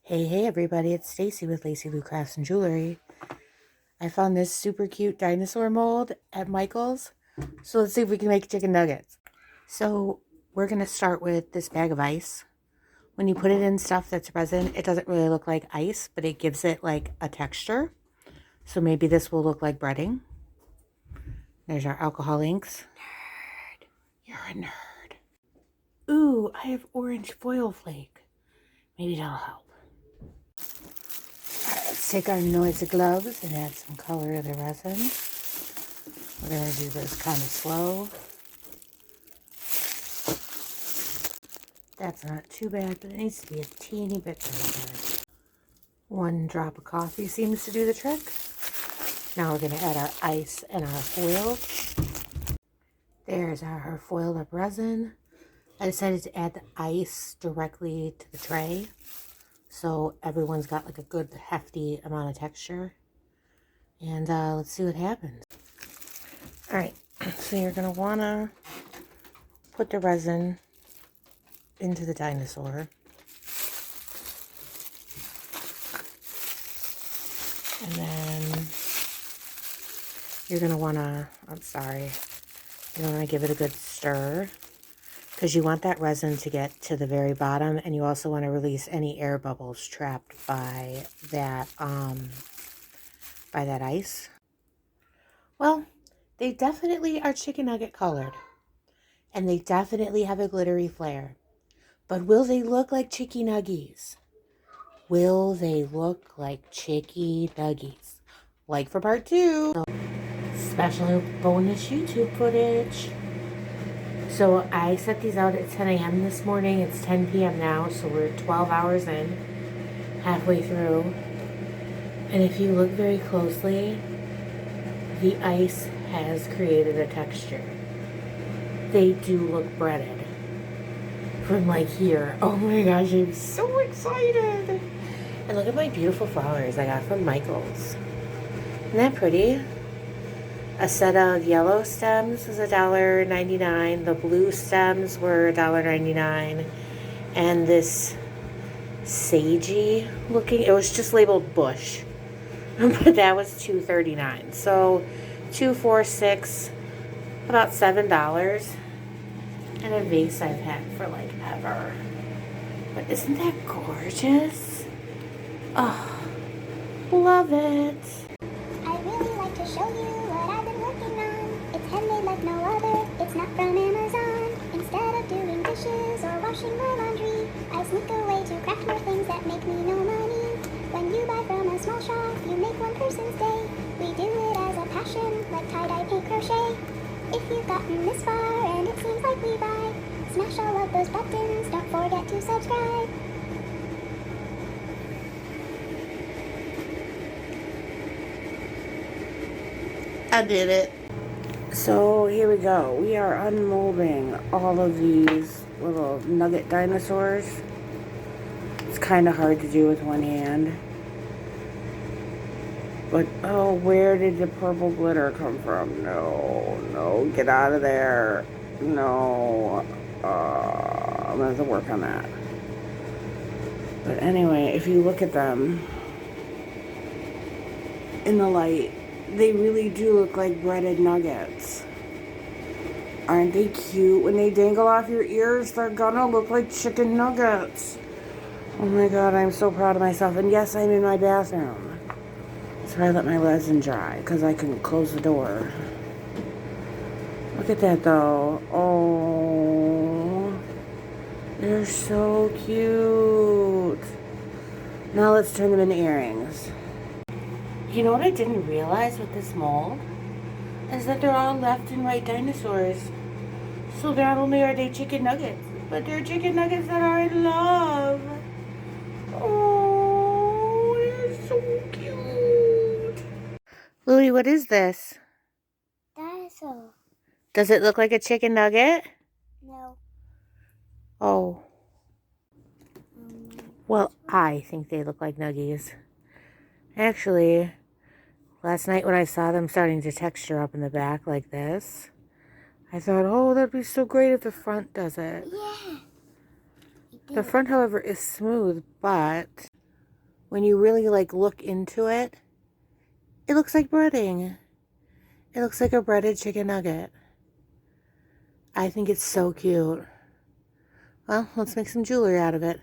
Hey everybody, it's Stacy with LacieLou Crafts and Jewelry. I found this super cute dinosaur mold at Michael's. So let's see if we can make chicken nuggets. So we're going to start with this bag of ice. When you put it in stuff that's resin, it doesn't really look like ice, but it gives it like a texture. So maybe this will look like breading. There's our alcohol inks. Nerd. You're a nerd. Ooh, I have orange foil flake. Maybe that'll help. Let's take our noisy gloves and add some color to the resin. We're going to do this kind of slow. That's not too bad, but it needs to be a teeny bit darker. 1 drop of coffee seems to do the trick. Now we're going to add our ice and our foil. There's our foiled up resin. I decided to add the ice directly to the tray, so everyone's got like a good hefty amount of texture. And let's see what happens. Alright, so you're going to want to put the resin into the dinosaur. And then you're going to want to, you want to give it a good stir, because you want that resin to get to the very bottom, and you also want to release any air bubbles trapped by that ice. Well, they definitely are chicken nugget colored, and they definitely have a glittery flare. But will they look like chicky nuggies? Will they look like chicky nuggies? Like for part 2. Special bonus YouTube footage. So I set these out at 10 a.m. this morning. It's 10 p.m. now, so we're 12 hours in, halfway through. And if you look very closely, the ice has created a texture. They do look breaded from like here. Oh my gosh, I'm so excited. And look at my beautiful flowers I got from Michael's. Isn't that pretty? A set of yellow stems was $1.99. The blue stems were $1.99. And this sagey looking, it was just labeled bush, but that was $2.39. So 2, 4, 6, about $7. And a vase I've had for like ever. But isn't that gorgeous? Oh, love it. I'd really like to show you what I've been working on. It's handmade like no other, it's not from Amazon. Instead of doing dishes or washing my laundry, I sneak away to craft more things that make me no money. When you buy from a small shop, you make one person's day. We do it as a passion, like tie-dye, paint, crochet. If you've gotten this far and it seems like we buy, smash all of those buttons, don't forget to subscribe. I did it. So here we go. We are unmolding all of these little nugget dinosaurs. It's kind of hard to do with one hand. But, oh, where did the purple glitter come from? No, get out of there. No. I'm going to have to work on that. But anyway, if you look at them in the light, they really do look like breaded nuggets. Aren't they cute? When they dangle off your ears, they're gonna look like chicken nuggets. Oh my god, I'm so proud of myself. And yes, I'm in my bathroom. So I let my resin dry, because I can close the door. Look at that though. Oh, they're so cute. Now let's turn them into earrings. You know what I didn't realize with this mold? Is that they're all left and right dinosaurs. So not only are they chicken nuggets, but they're chicken nuggets that are in love. Oh, they're so cute. Louie, what is this? Dinosaur. Does it look like a chicken nugget? No. Oh. Well, I think they look like nuggies. Actually, last night when I saw them starting to texture up in the back like this, I thought, oh, that'd be so great if the front does it. Yeah. The front, however, is smooth, but when you really like look into it, it looks like breading. It looks like a breaded chicken nugget. I think it's so cute. Well, let's make some jewelry out of it.